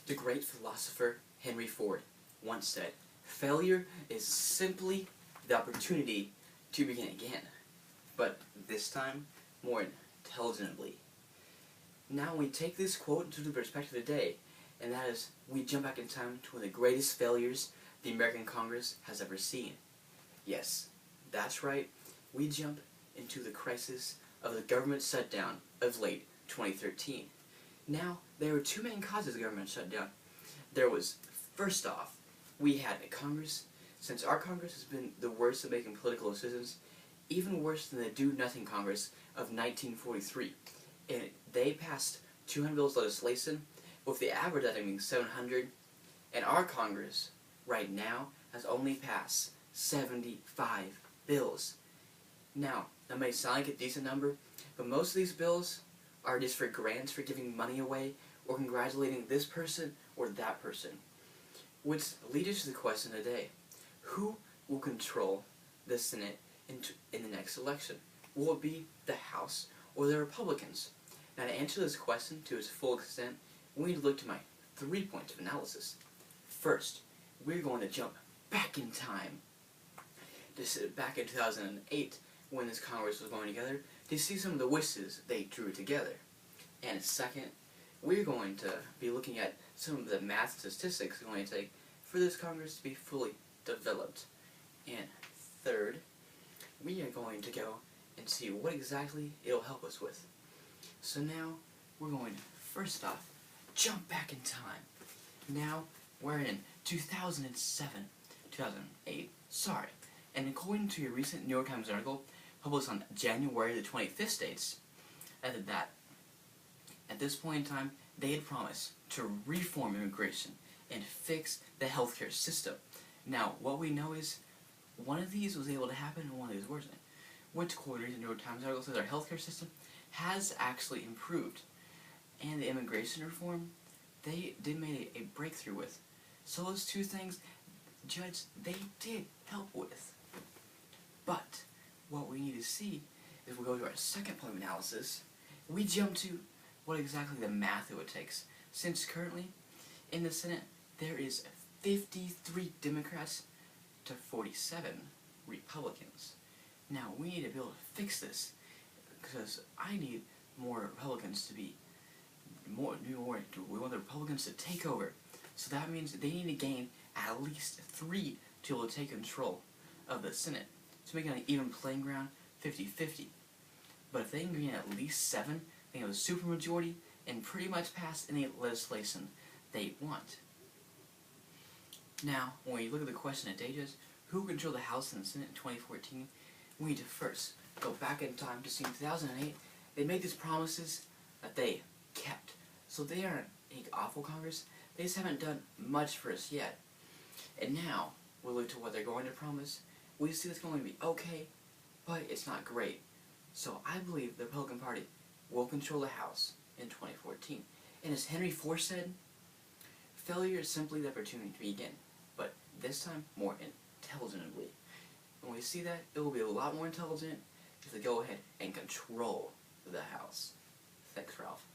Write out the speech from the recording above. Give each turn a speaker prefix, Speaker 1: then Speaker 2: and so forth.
Speaker 1: The great philosopher Henry Ford once said, "Failure is simply the opportunity to begin again, but this time more intelligently." Now we take this quote into the perspective of today, and that is, we jump back in time to one of the greatest failures the American Congress has ever seen. Yes, that's right, we jump into the crisis of the government shutdown of late 2013. Now, there were two main causes of the government shutdown. There was, first off, we had a Congress. Since our Congress has been the worst at making political decisions, even worse than the Do-Nothing Congress of 1943. And they passed 200 bills of legislation, with the average of being 700, and our Congress, right now, has only passed 75 bills. Now, that may sound like a decent number, but most of these bills are just for grants, for giving money away, or congratulating this person or that person. Which leads us to the question today: who will control the Senate in the next election? Will it be the House or the Republicans? Now, to answer this question to its full extent, we need to look to my 3 points of analysis. First, we're going to jump back in time, back in 2008, when this Congress was going together, to see some of the wishes they drew together. And second, we're going to be looking at some of the math statistics it's going to take for this Congress to be fully developed. And third, we are going to go and see what exactly it'll help us with. So now, we're going to, first off, jump back in time. Now, we're in 2008, and according to a recent New York Times article published on January the 25th states, that at this point in time, they had promised to reform immigration and fix the healthcare system. Now, what we know is, one of these was able to happen and one of these wasn't. Which according to the New York Times article says our healthcare system has actually improved. And the immigration reform, they made a breakthrough with. So those two things, Judge, they did help with. But what we need to see, if we go to our second point of analysis, we jump to what exactly the math it would take. Since currently, in the Senate, there is 53 Democrats to 47 Republicans. Now, we need to be able to fix this, because I need more Republicans to be we want the Republicans to take over. So that means they need to gain at least 3 to be able to take control of the Senate, to make it an even playing ground, 50-50. But if they can gain at least 7, they have a supermajority and pretty much pass any legislation they want. Now, when we look at the question at Judge, who controlled the House and the Senate in 2014, we need to first go back in time to see in 2008, they made these promises that they kept. So they aren't an awful Congress, they just haven't done much for us yet. And now, we look to what they're going to promise, we see it's going to be okay, but it's not great. So I believe the Republican Party will control the House in 2014. And as Henry Ford said, failure is simply the opportunity to begin, but this time more intelligently. When we see that, it will be a lot more intelligent if they go ahead and control the House. Thanks, Ralph.